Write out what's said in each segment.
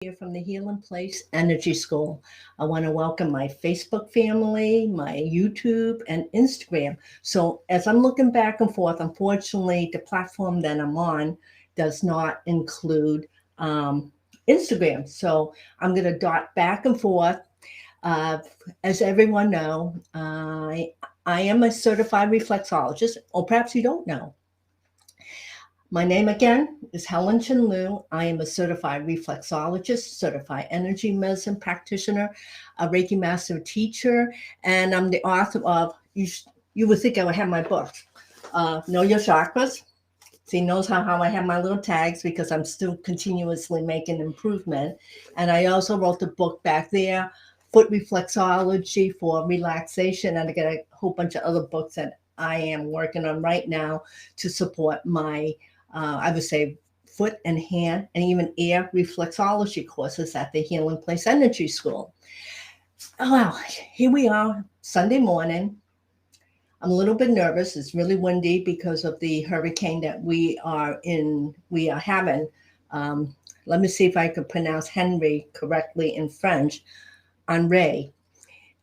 Here from the Healing Place Energy School. I want to welcome my Facebook family, my YouTube, and Instagram. So, as I'm looking back and forth, unfortunately, the platform that I'm on does not include Instagram. So, I'm going to dot back and forth. Uh, as everyone know, I am a certified reflexologist, or perhaps you don't know. My name again is Helen Lu. I am a certified reflexologist, certified energy medicine practitioner, a Reiki master teacher, and I'm the author of, you would think I would have my books, Know Your Chakras. See, knows how I have my little tags because I'm still continuously making improvement. And I also wrote the book back there, Foot Reflexology for Relaxation. And I got a whole bunch of other books that I am working on right now to support my I would say foot and hand and even ear reflexology courses at the Healing Place Energy School. Oh, well, here we are, Sunday morning. I'm a little bit nervous. It's really windy because of the hurricane that we are having. Let me see if I could pronounce Henry correctly in French, Henri.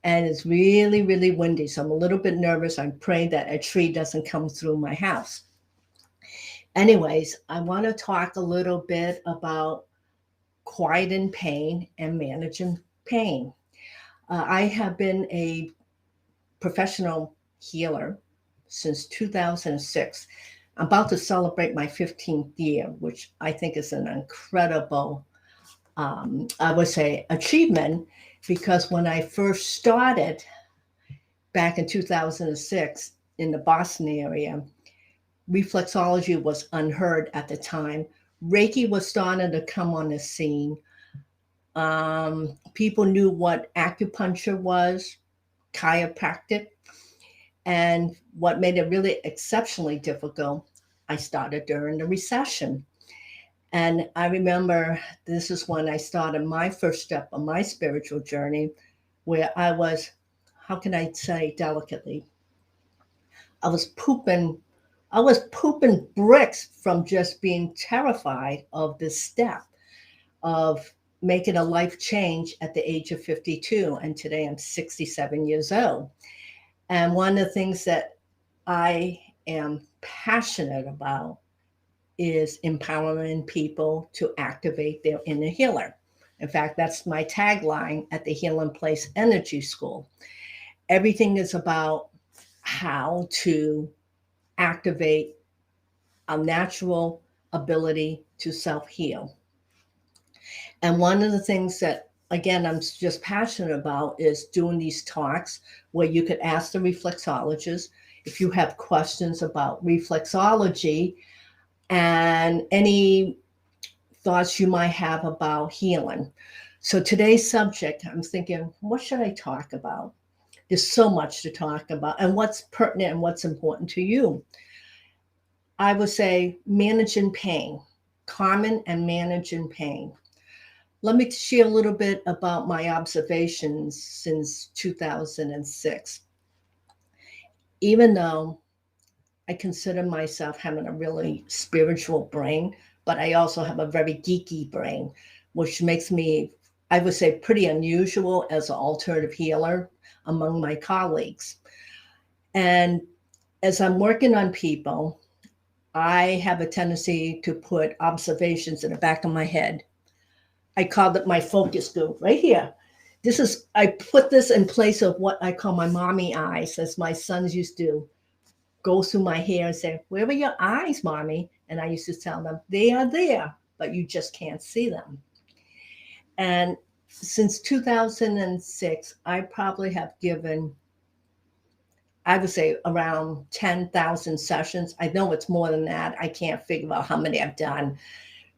And it's really, really windy. So I'm a little bit nervous. I pray that a tree doesn't come through my house. Anyways, I want to talk a little bit about quieting pain and managing pain. I have been a professional healer since 2006. I'm about to celebrate my 15th year, which I think is an incredible, I would say, achievement, because when I first started back in 2006 in the Boston area, reflexology was unheard at the time. Reiki was starting to come on the scene. People knew what acupuncture was, chiropractic, and what made it really exceptionally difficult, I started during the recession. And I remember this is when I started my first step on my spiritual journey, where I was, how can I say delicately, I was pooping bricks from just being terrified of this step of making a life change at the age of 52. And today I'm 67 years old. And one of the things that I am passionate about is empowering people to activate their inner healer. In fact, that's my tagline at the Healing Place Energy School. Everything is about how to activate a natural ability to self-heal. And one of the things that, again, I'm just passionate about is doing these talks where you could ask the reflexologist if you have questions about reflexology and any thoughts you might have about healing. So today's subject, I'm thinking, what should I talk about? There's so much to talk about, and what's pertinent and what's important to you. I would say managing pain, common and managing pain. Let me share a little bit about my observations since 2006. Even though I consider myself having a really spiritual brain, but I also have a very geeky brain, which makes me, I would say, pretty unusual as an alternative healer among my colleagues. And as I'm working on people, I have a tendency to put observations in the back of my head. I called it my focus group right here. I put this in place of what I call my mommy eyes, as my sons used to go through my hair and say, "Where are your eyes, mommy?" And I used to tell them, "They are there, but you just can't see them." And since 2006, I probably have given, I would say, around 10,000 sessions. I know it's more than that. I can't figure out how many I've done,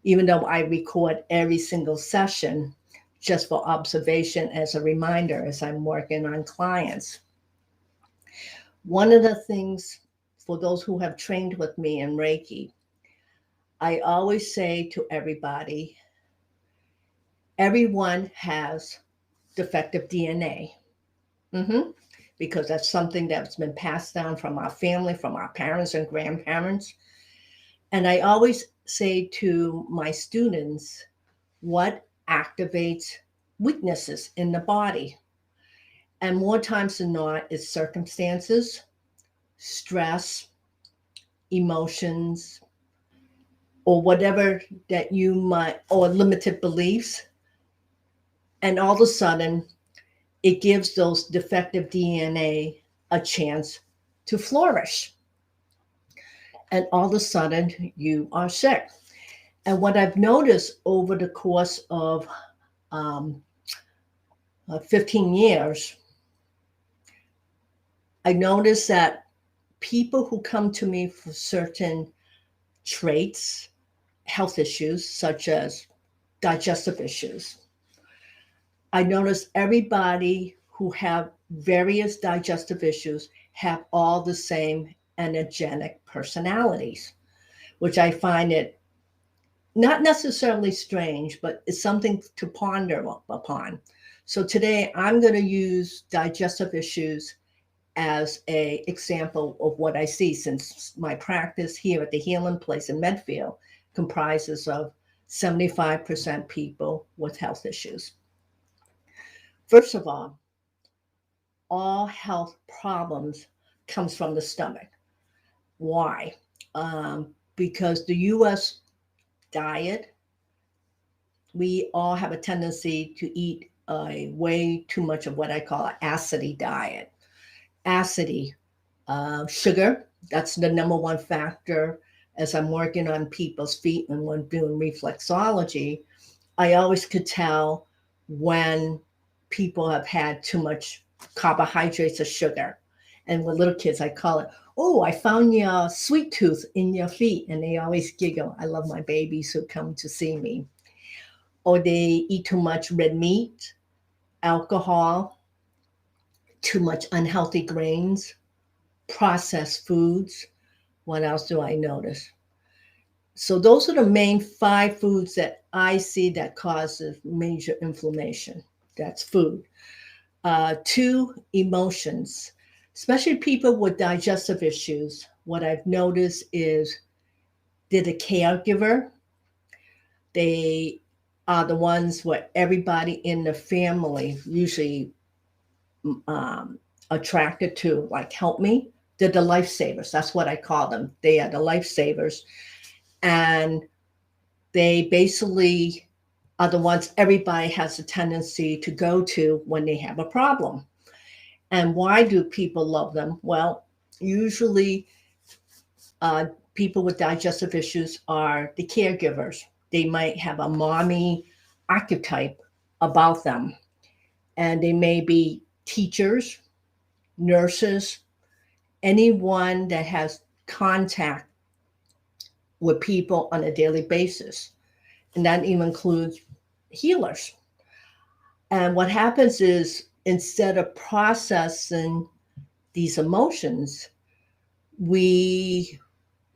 even though I record every single session just for observation as a reminder as I'm working on clients. One of the things, for those who have trained with me in Reiki, I always say to everybody, everyone has defective DNA. Because that's something that's been passed down from our family, from our parents and grandparents. And I always say to my students, what activates weaknesses in the body. And more times than not, it's circumstances, stress, emotions, or whatever that you might, or limited beliefs. And all of a sudden, it gives those defective DNA a chance to flourish. And all of a sudden, you are sick. And what I've noticed over the course of 15 years, I noticed that people who come to me for certain traits, health issues, such as digestive issues, I notice everybody who have various digestive issues have all the same energetic personalities, which I find it not necessarily strange, but it's something to ponder upon. So today I'm going to use digestive issues as an example of what I see, since my practice here at the Healing Place in Medfield comprises of 75% people with health issues. First of all health problems comes from the stomach. Why? Because the U.S. diet, we all have a tendency to eat way too much of what I call an acidy diet. Acidy, sugar, that's the number one factor. As I'm working on people's feet and when doing reflexology, I always could tell when people have had too much carbohydrates or sugar. And with little kids, I call it, oh, I found your sweet tooth in your feet. And they always giggle. I love my babies who come to see me. Or they eat too much red meat, alcohol, too much unhealthy grains, processed foods. What else do I notice? So those are the main 5 foods that I see that causes major inflammation. That's food. 2, emotions, especially people with digestive issues. What I've noticed is they're the caregiver. They are the ones where everybody in the family usually attracted to, like, help me. They're the lifesavers. That's what I call them. They are the lifesavers. And they basically are the ones everybody has a tendency to go to when they have a problem. And why do people love them? Well, usually people with digestive issues are the caregivers. They might have a mommy archetype about them. And they may be teachers, nurses, anyone that has contact with people on a daily basis. And that even includes healers. And what happens is, instead of processing these emotions, we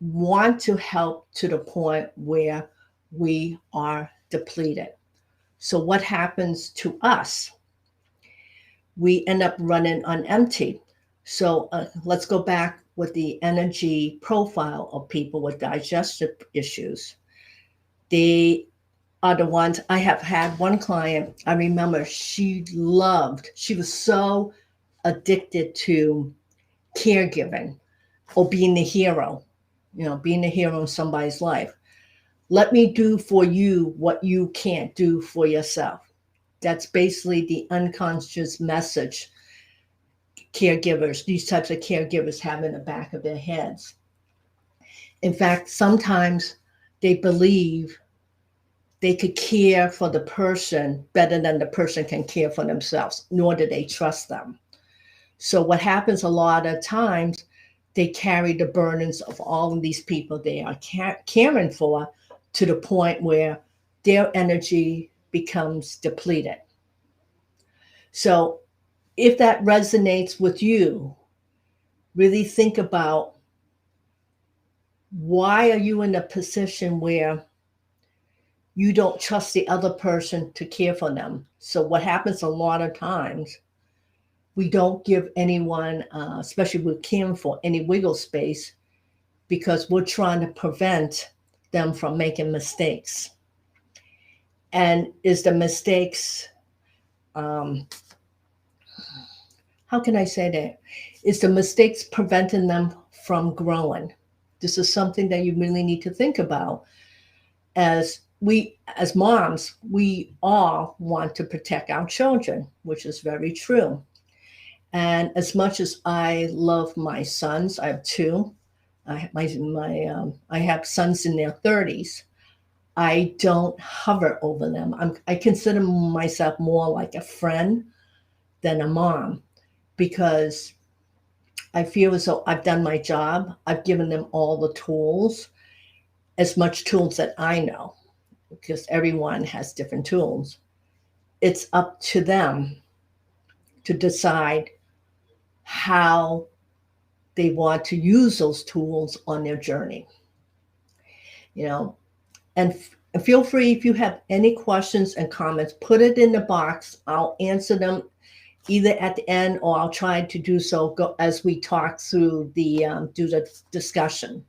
want to help to the point where we are depleted. So what happens to us? We end up running on empty. So let's go back with the energy profile of people with digestive issues. They are the ones. I have had one client, I remember she was so addicted to caregiving or being the hero, being the hero in somebody's life. Let me do for you what you can't do for yourself. That's basically the unconscious message these types of caregivers have in the back of their heads. In fact, sometimes they believe they could care for the person better than the person can care for themselves, nor do they trust them. So what happens a lot of times, they carry the burdens of all of these people they are caring for to the point where their energy becomes depleted. So if that resonates with you, really think about, why are you in a position where you don't trust the other person to care for them? So what happens a lot of times, we don't give anyone, especially with Kim, for any wiggle space, because we're trying to prevent them from making mistakes. And is the mistakes, how can I say that? Is the mistakes preventing them from growing? This is something that you really need to think about. As moms, we all want to protect our children, which is very true. And as much as I love my sons, I have two. I have sons in their 30s. I don't hover over them. I consider myself more like a friend than a mom, because I feel as though I've done my job. I've given them all the tools, as much tools that I know, because everyone has different tools. It's up to them to decide how they want to use those tools on their journey. You know, and feel free, if you have any questions and comments, put it in the box. I'll answer them either at the end, or I'll try to do so as we talk through the discussion.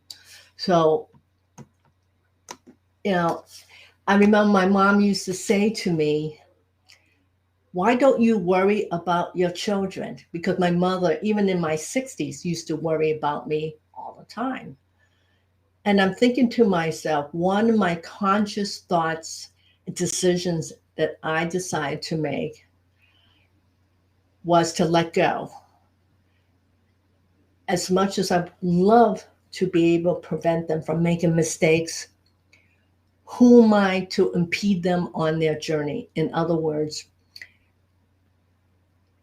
So, I remember my mom used to say to me, why don't you worry about your children? Because my mother, even in my 60s, used to worry about me all the time. And I'm thinking to myself, one of my conscious thoughts, decisions that I decided to make was to let go. As much as I love to be able to prevent them from making mistakes, who am I to impede them on their journey? In other words,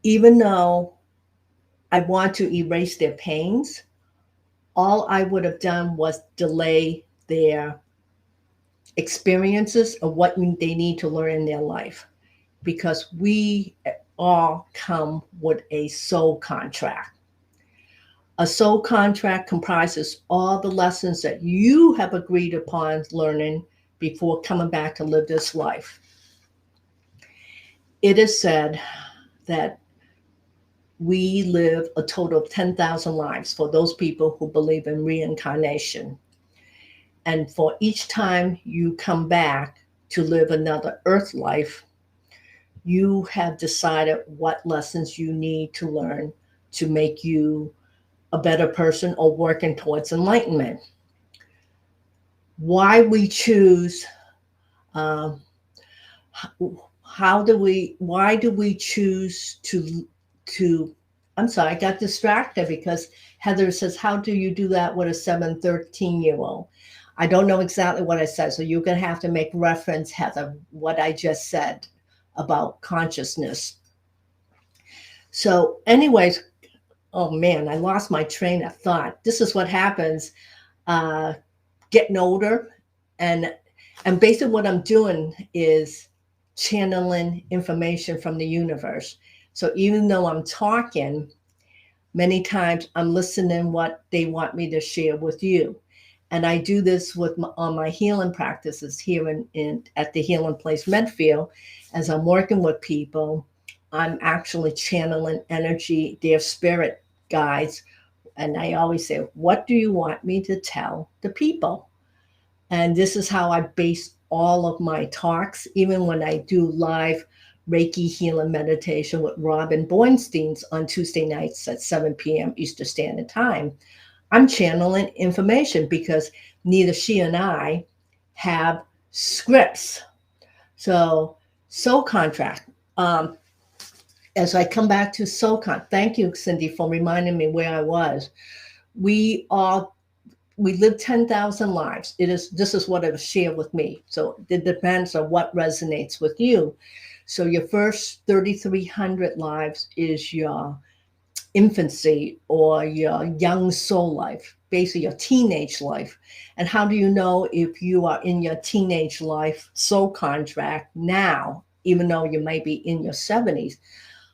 even though I want to erase their pains, all I would have done was delay their experiences of what they need to learn in their life, because we all come with a soul contract. A soul contract comprises all the lessons that you have agreed upon learning before coming back to live this life. It is said that we live a total of 10,000 lives for those people who believe in reincarnation. And for each time you come back to live another earth life, you have decided what lessons you need to learn to make you a better person or working towards enlightenment. Why we choose, why do we choose to, I'm sorry, I got distracted because Heather says, how do you do that with a 13-year-old? I don't know exactly what I said, so you're going to have to make reference, Heather, what I just said about consciousness. So anyways, oh man, I lost my train of thought. This is what happens getting older. And basically what I'm doing is channeling information from the universe. So even though I'm talking, many times I'm listening what they want me to share with you. And I do this on my healing practices here at the Healing Place Medfield. As I'm working with people, I'm actually channeling energy, their spirit guides. And I always say, what do you want me to tell the people? And this is how I base all of my talks, even when I do live Reiki healing meditation with Robin Bornstein on Tuesday nights at 7 p.m. Eastern Standard Time. I'm channeling information because neither she and I have scripts. So soul contract. As I come back to soul contract, thank you, Cindy, for reminding me where I was. We live 10,000 lives. This is what it was shared with me. So it depends on what resonates with you. So your first 3,300 lives is your infancy or your young soul life, basically your teenage life. And how do you know if you are in your teenage life soul contract now, even though you may be in your 70s?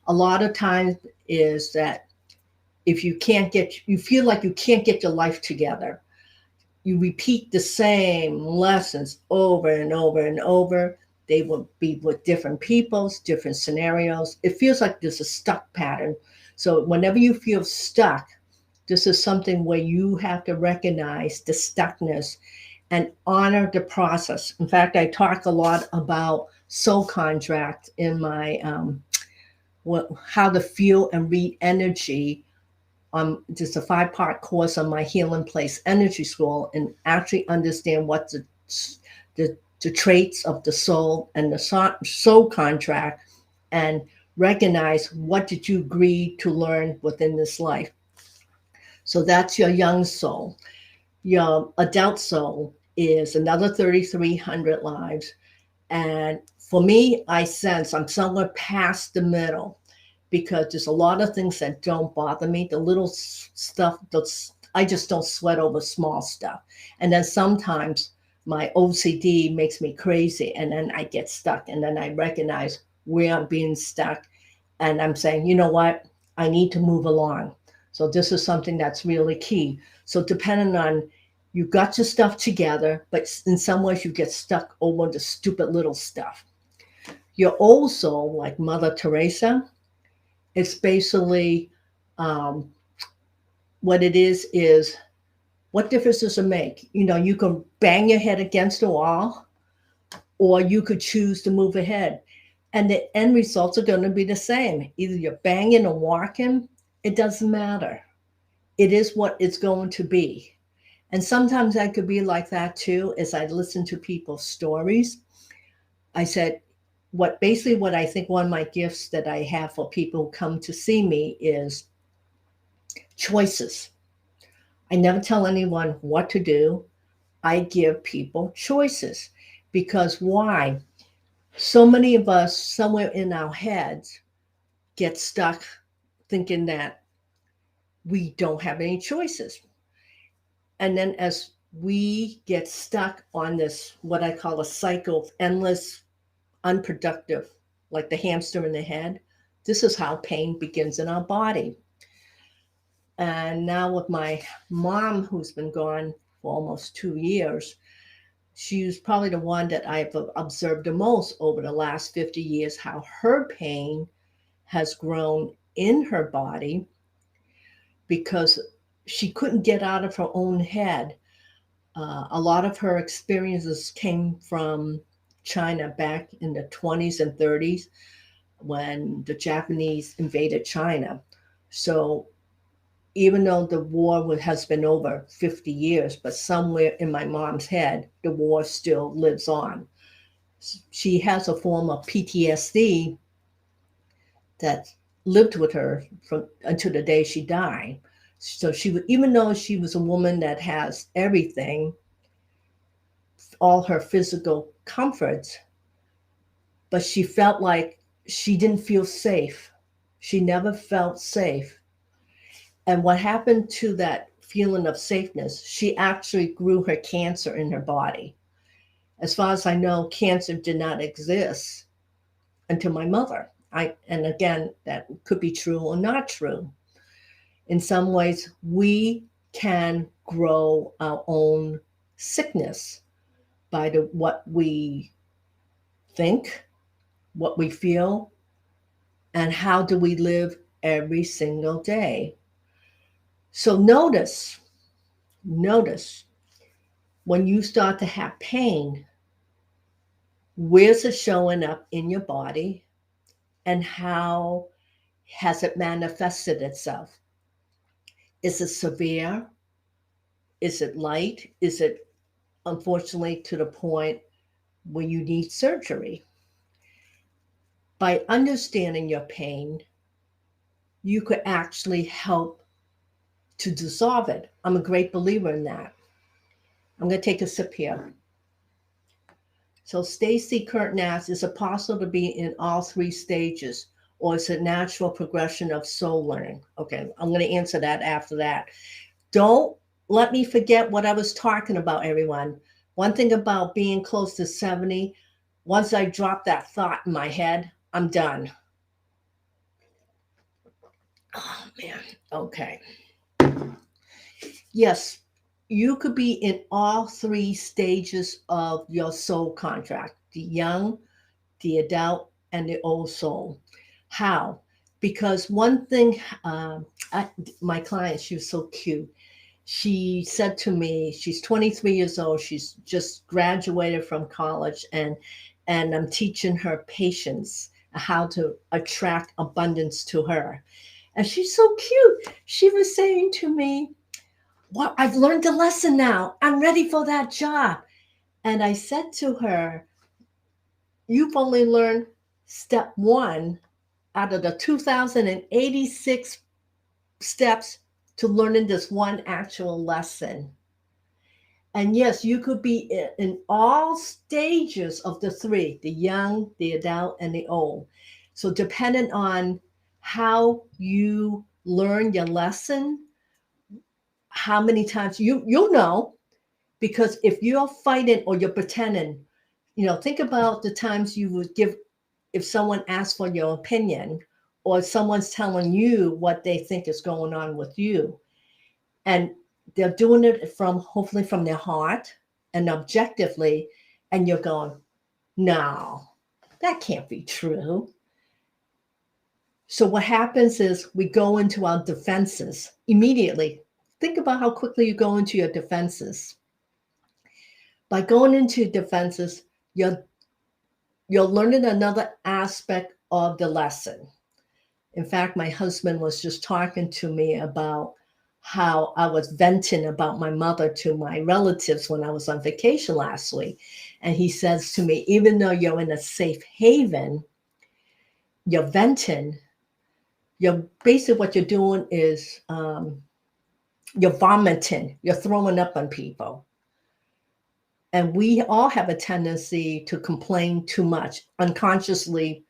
A lot of times is that if you feel like you can't get your life together, you repeat the same lessons over and over and over. They will be with different peoples, different scenarios. It feels like there's a stuck pattern. So whenever you feel stuck, this is something where you have to recognize the stuckness and honor the process. In fact, I talk a lot about soul contract in my how to feel and read energy. Just a 5-part course on my Healing Place Energy School, and actually understand what the traits of the soul and the soul contract, and recognize what did you agree to learn within this life. So that's your young soul. Your adult soul is another 3,300 lives. And for me, I sense I'm somewhere past the middle, because there's a lot of things that don't bother me. The little stuff, I just don't sweat over small stuff. And then sometimes my OCD makes me crazy, and then I get stuck, and then I recognize where I'm being stuck. And I'm saying, you know what? I need to move along. So this is something that's really key. So depending on, you got your stuff together, but in some ways you get stuck over the stupid little stuff. You're also like Mother Teresa. It's basically what it is what difference does it make? You know, you can bang your head against the wall, or you could choose to move ahead. And the end results are going to be the same. Either you're banging or walking, it doesn't matter. It is what it's going to be. And sometimes I could be like that too, as I listen to people's stories. I said, what I think one of my gifts that I have for people who come to see me is choices. I never tell anyone what to do. I give people choices. Because why? So many of us, somewhere in our heads, get stuck thinking that we don't have any choices. And then as we get stuck on this, what I call a cycle of endless, unproductive, like the hamster in the head, this is how pain begins in our body. And now with my mom, who's been gone for almost 2 years, she's probably the one that I've observed the most over the last 50 years, how her pain has grown in her body, because she couldn't get out of her own head. A lot of her experiences came from China back in the 20s and 30s, when the Japanese invaded China. So even though the war has been over 50 years, but somewhere in my mom's head, the war still lives on. She has a form of PTSD that lived with her until the day she died. So even though she was a woman that has everything, all her physical comforts, but she felt like she didn't feel safe. She never felt safe. And what happened to that feeling of safeness, she actually grew her cancer in her body. As far as I know, cancer did not exist until my mother. And again, that could be true or not true. In some ways, we can grow our own sickness by what we think, what we feel, and how do we live every single day. So notice when you start to have pain, where's it showing up in your body, and how has it manifested itself? Is it severe? Is it light? Is it, unfortunately, to the point where you need surgery? By understanding your pain, you could actually help to dissolve it. I'm a great believer in that. I'm going to take a sip here. So Stacy Curtin asks, is it possible to be in all 3 stages, or is it natural progression of soul learning? Okay, I'm going to answer that after that. Don't let me forget what I was talking about, everyone. One thing about being close to 70, once I drop that thought in my head, I'm done. Oh, man. Okay. Yes, you could be in all 3 stages of your soul contract, the young, the adult, and the old soul. How? Because one thing, my client, she was so cute. She said to me, she's 23 years old. She's just graduated from college, and and I'm teaching her patience, how to attract abundance to her. And she's so cute. She was saying to me, "Well, I've learned the lesson now. I'm ready for that job." And I said to her, "You've only learned step one out of the 2086 steps to learning this one actual lesson." And yes, you could be in all stages of the three, the young, the adult, and the old. So depending on how you learn your lesson, how many times you'll know, because if you're fighting or you're pretending, think about the times you would give, if someone asks for your opinion or someone's telling you what they think is going on with you, and they're doing it from, hopefully from their heart and objectively, and you're going, "No, that can't be true." So what happens is we go into our defenses immediately. Think about how quickly you go into your defenses. By going into defenses, you're learning another aspect of the lesson. In fact, my husband was just talking to me about how I was venting about my mother to my relatives when I was on vacation last week. And he says to me, even though you're in a safe haven, you're venting. You're basically, what you're doing is you're vomiting, you're throwing up on people. And we all have a tendency to complain too much, unconsciously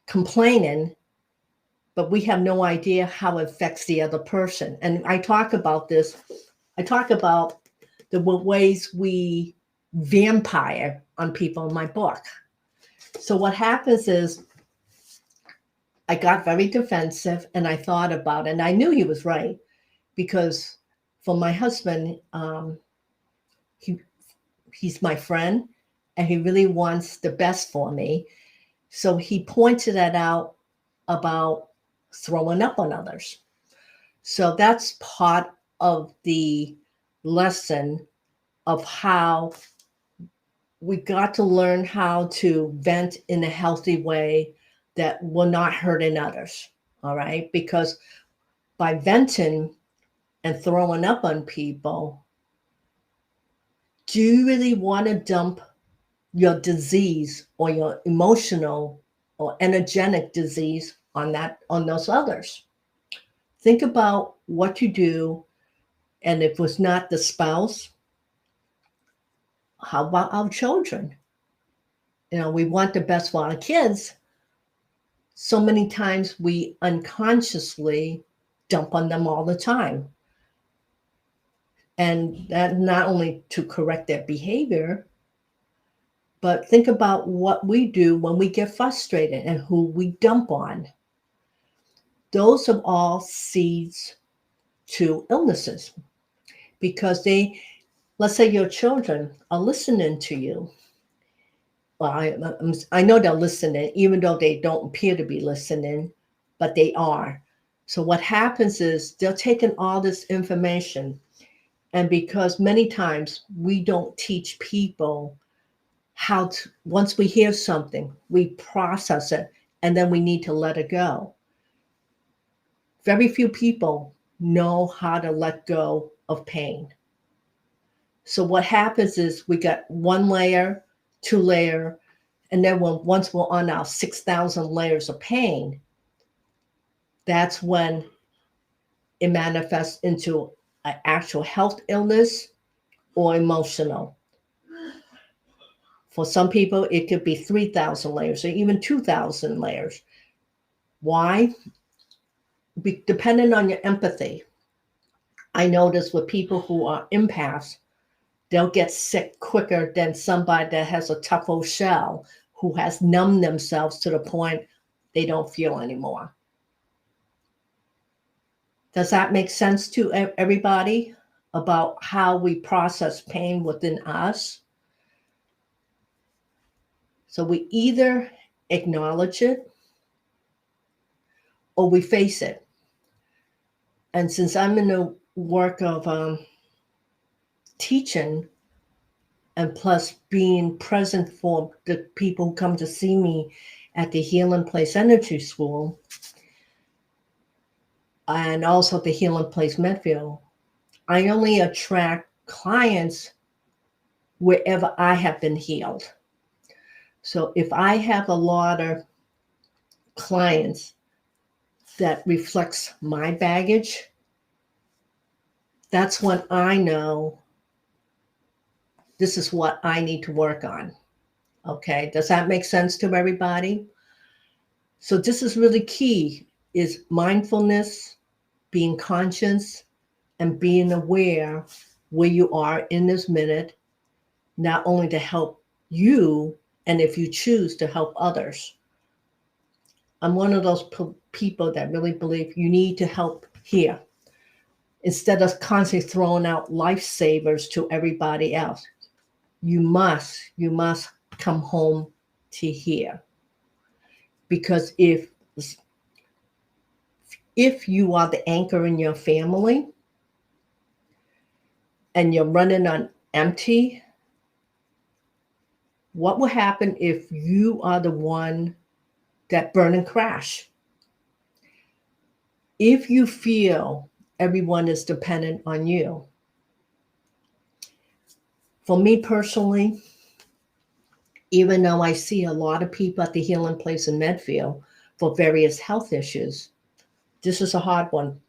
complaining, but we have no idea how it affects the other person. And I talk about this. I talk about the ways we vampire on people in my book. So what happens is I got very defensive and I thought about it, and I knew he was right, because for my husband, he's my friend and he really wants the best for me. So he pointed that out about throwing up on others. So that's part of the lesson of how we got to learn how to vent in a healthy way that will not hurt in others. All right. Because by venting and throwing up on people, do you really want to dump your disease or your emotional or energetic disease on those others? Think about what you do. And if it was not the spouse, how about our children? We want the best for our kids. So many times we unconsciously dump on them all the time. And that not only to correct their behavior, but think about what we do when we get frustrated and who we dump on. Those are all seeds to illnesses, because let's say your children are listening to you. Well, I know they're listening, even though they don't appear to be listening, but they are. So what happens is they're taking all this information, and because many times we don't teach people how to, once we hear something, we process it, and then we need to let it go. Very few people know how to let go of pain. So what happens is we got one layer, two layer, and then once we're on our 6,000 layers of pain, that's when it manifests into an actual health illness or emotional. For some people, it could be 3,000 layers or even 2,000 layers. Why? Depending on your empathy. I notice with people who are empaths, they'll get sick quicker than somebody that has a tough old shell who has numbed themselves to the point they don't feel anymore. Does that make sense to everybody about how we process pain within us? So we either acknowledge it or we face it. And since I'm in the work of teaching, and plus being present for the people who come to see me at the Healing Place Energy School and also the Healing Place Medfield, I only attract clients wherever I have been healed. So if I have a lot of clients that reflects my baggage, that's when I know this is what I need to work on. Okay, does that make sense to everybody? So this is really key, is mindfulness, being conscious, and being aware where you are in this minute, not only to help you, and if you choose to help others. I'm one of those people that really believe you need to help here instead of constantly throwing out lifesavers to everybody else. You must come home to here. Because if you are the anchor in your family and you're running on empty, what will happen if you are the one that burn and crash? If you feel everyone is dependent on you. For me personally, even though I see a lot of people at the Healing Place in Medfield for various health issues, this is a hard one.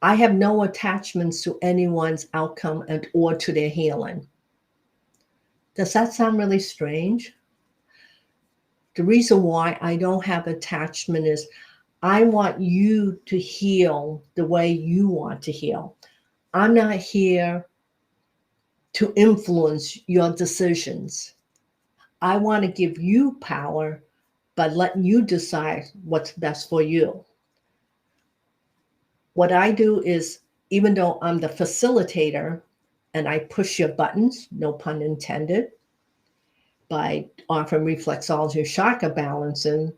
I have no attachments to anyone's outcome or to their healing. Does that sound really strange? The reason why I don't have attachment is I want you to heal the way you want to heal. I'm not here to influence your decisions. I want to give you power by letting you decide what's best for you. What I do is, even though I'm the facilitator and I push your buttons, no pun intended, by offering reflexology chakra balancing,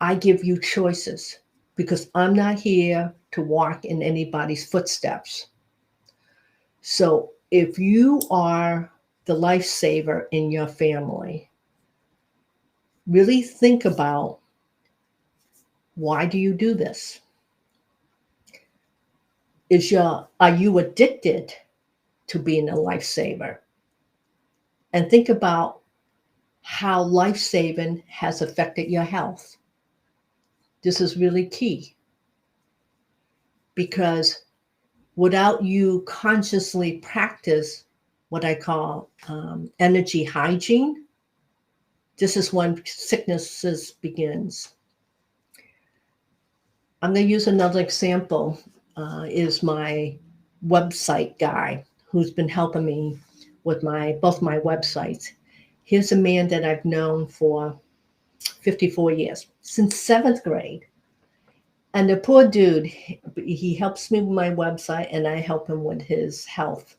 I give you choices because I'm not here to walk in anybody's footsteps. So if you are the lifesaver in your family, really think about, why do you do this? Are you addicted to being a lifesaver? And think about how life-saving has affected your health. This is really key, because without you consciously practice what I call energy hygiene, this is when sicknesses begins. I'm going to use another example, is my website guy who's been helping me with both my websites. Here's a man that I've known for 54 years, since 7th grade. And the poor dude, he helps me with my website and I help him with his health.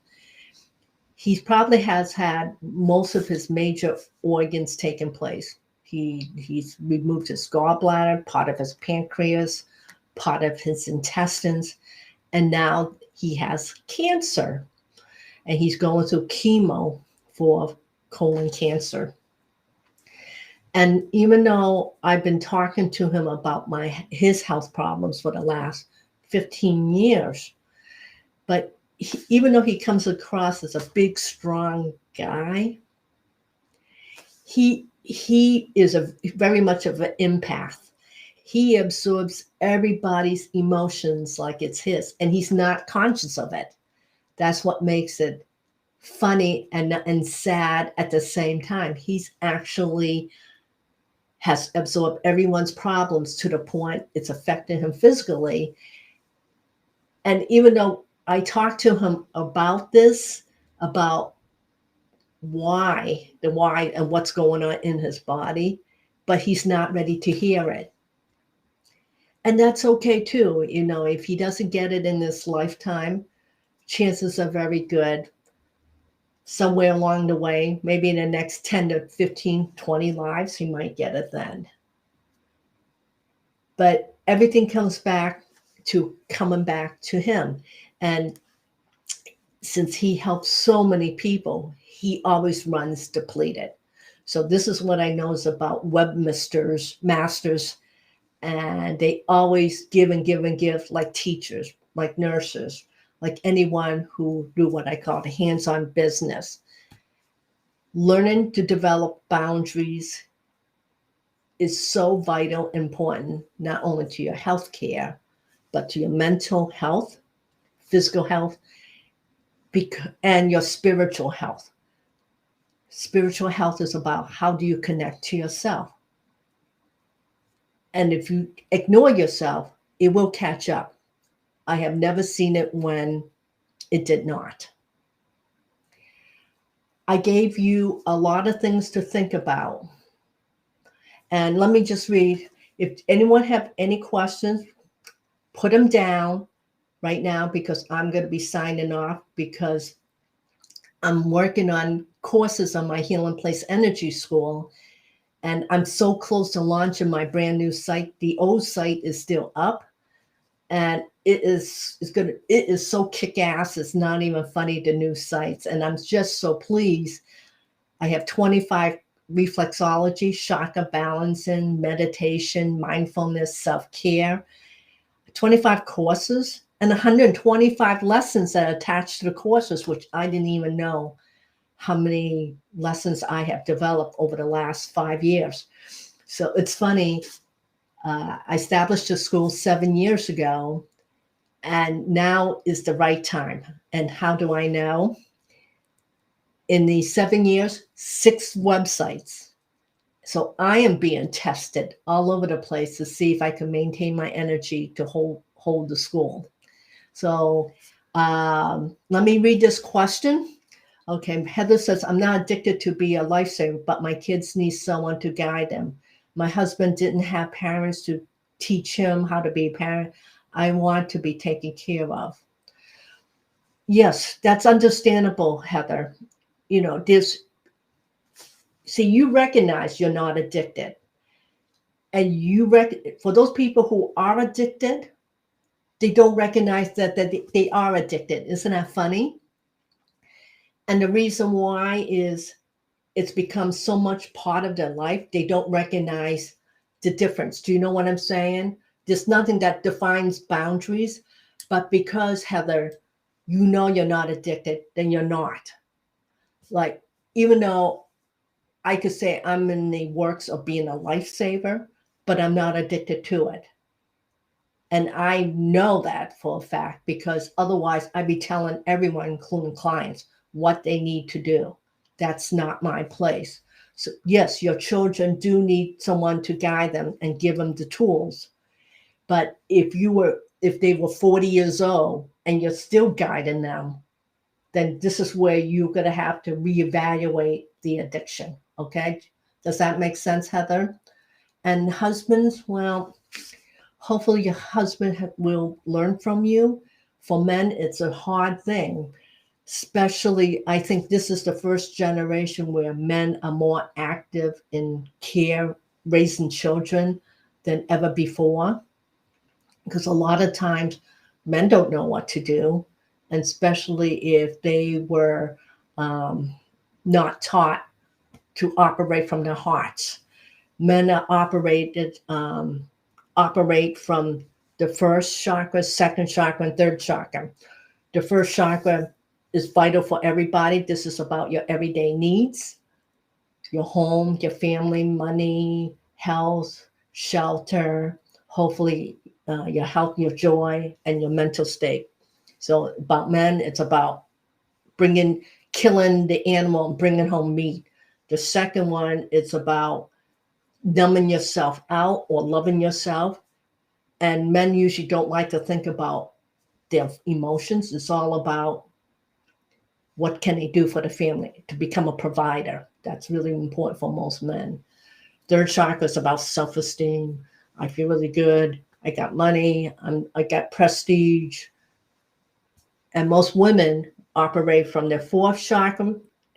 He probably has had most of his major organs taken place. He's removed his gallbladder, part of his pancreas, part of his intestines, and now he has cancer. And he's going through chemo for colon cancer. And even though I've been talking to him about his health problems for the last 15 years, but even though he comes across as a big, strong guy, he is very much of an empath. He absorbs everybody's emotions like it's his, and he's not conscious of it. That's what makes it funny and sad at the same time. He's actually has absorbed everyone's problems to the point it's affecting him physically. And even though I talked to him about this, about why and what's going on in his body, but he's not ready to hear it. And that's okay too. If he doesn't get it in this lifetime, chances are very good somewhere along the way, maybe in the next 10 to 15, 20 lives, he might get it then. But everything comes back to coming back to him. And since he helps so many people, he always runs depleted. So this is what I know is about masters, and they always give and give and give, like teachers, like nurses, like anyone who do what I call the hands-on business. Learning to develop boundaries is so vital, important, not only to your health care, but to your mental health, physical health, and your spiritual health. Spiritual health is about how do you connect to yourself. And if you ignore yourself, it will catch up. I have never seen it when it did not. I gave you a lot of things to think about. And let me just read. If anyone have any questions, put them down right now, because I'm going to be signing off, because I'm working on courses on my Healing Place Energy School. And I'm so close to launching my brand new site. The old site is still up, and it is so kick-ass. It's not even funny, the new sites. And I'm just so pleased. I have 25 reflexology, chakra balancing, meditation, mindfulness, self-care, 25 courses, and 125 lessons that are attached to the courses, which I didn't even know how many lessons I have developed over the last 5 years. So it's funny. I established a school 7 years ago, and now is the right time. And how do I know? In the 7 years, 6 websites. So I am being tested all over the place to see if I can maintain my energy to hold the school. So let me read this question. Okay, Heather says, I'm not addicted to be a lifesaver, but my kids need someone to guide them. My husband didn't have parents to teach him how to be a parent. I want to be taken care of. Yes, that's understandable, Heather. You know, you recognize you're not addicted. And for those people who are addicted, they don't recognize that they are addicted. Isn't that funny? And the reason why is it's become so much part of their life, they don't recognize the difference. Do you know what I'm saying? There's nothing that defines boundaries, but because, Heather, you know you're not addicted, then you're not. Like, even though I could say I'm in the works of being a lifesaver, but I'm not addicted to it. And I know that for a fact, because otherwise I'd be telling everyone, including clients, what they need to do. That's not my place. So yes, your children do need someone to guide them and give them the tools. But if they were 40 years old and you're still guiding them, then this is where you're going to have to reevaluate the addiction. Okay. Does that make sense, Heather? And husbands, well, hopefully your husband will learn from you. For men, it's a hard thing. Especially, I think this is the first generation where men are more active in care, raising children than ever before. Because a lot of times men don't know what to do, and especially if they were not taught to operate from their hearts. Men are operate from the first chakra, second chakra, and third chakra. The first chakra is vital for everybody. This is about your everyday needs, your home, your family, money, health, shelter, hopefully your health, your joy, and your mental state. So about men, it's about killing the animal and bringing home meat. The second one, it's about numbing yourself out or loving yourself. And men usually don't like to think about their emotions. It's all about what can they do for the family to become a provider. That's really important for most men. Third chakra is about self-esteem. I feel really good. I got money. I got prestige. And most women operate from their fourth chakra,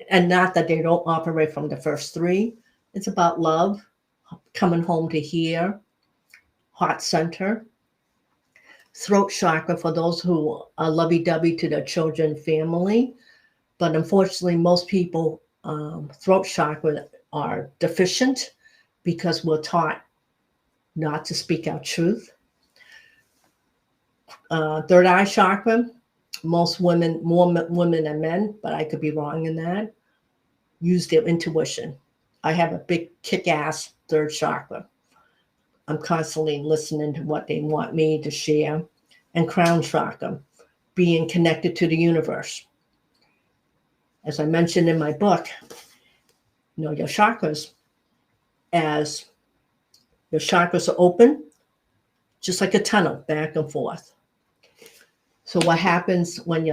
and not that they don't operate from the first 3. It's about love, coming home to here, heart center. throat chakra for those who are lovey-dovey to their children and family. But unfortunately, most people throat chakra are deficient because we're taught not to speak our truth. Third eye chakra, most women, more women than men, but I could be wrong in that, use their intuition. I have a big kick-ass third chakra. I'm constantly listening to what they want me to share. And crown chakra, being connected to the universe. As I mentioned in my book, your chakras, as your chakras are open, just like a tunnel back and forth. So what happens when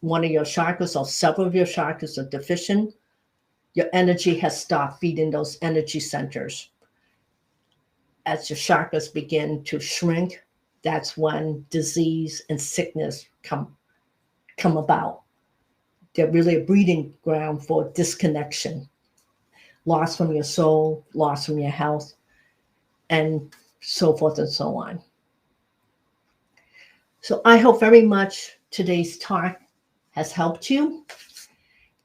one of your chakras or several of your chakras are deficient? Your energy has stopped feeding those energy centers. As your chakras begin to shrink, that's when disease and sickness come about. They're really a breeding ground for disconnection, loss from your soul, loss from your health, and so forth and so on. So I hope very much today's talk has helped you.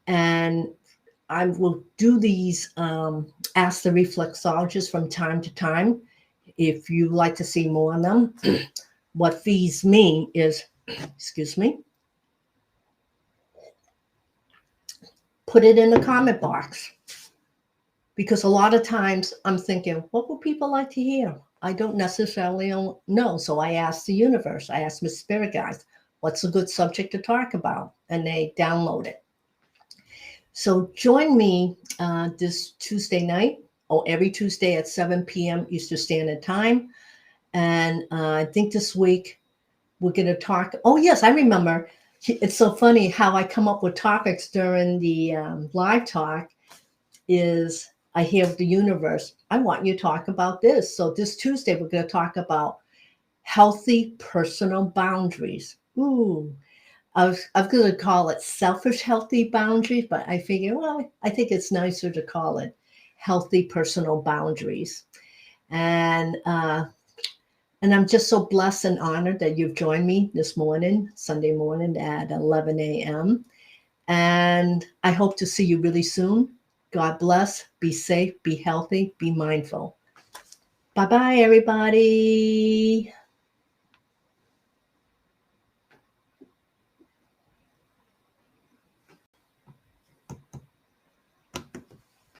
And I will do these Ask the Reflexologist from time to time. If you'd like to see more of them, what these mean is, excuse me, put it in the comment box. Because a lot of times I'm thinking, what would people like to hear? I don't necessarily know. So I ask the universe, I ask my spirit guides, what's a good subject to talk about? And they download it. So join me this Tuesday night, or every Tuesday at 7 p.m. Eastern Standard Time. And I think this week we're going to talk. Oh, yes, I remember. It's so funny how I come up with topics during the live talk is I hear the universe, I want you to talk about this. So this Tuesday, we're going to talk about healthy personal boundaries. Ooh, I was going to call it selfish healthy boundaries, but I figure, well, I think it's nicer to call it healthy personal boundaries. And I'm just so blessed and honored that you've joined me this morning, Sunday morning at 11 a.m. And I hope to see you really soon. God bless. Be safe. Be healthy. Be mindful. Bye-bye, everybody.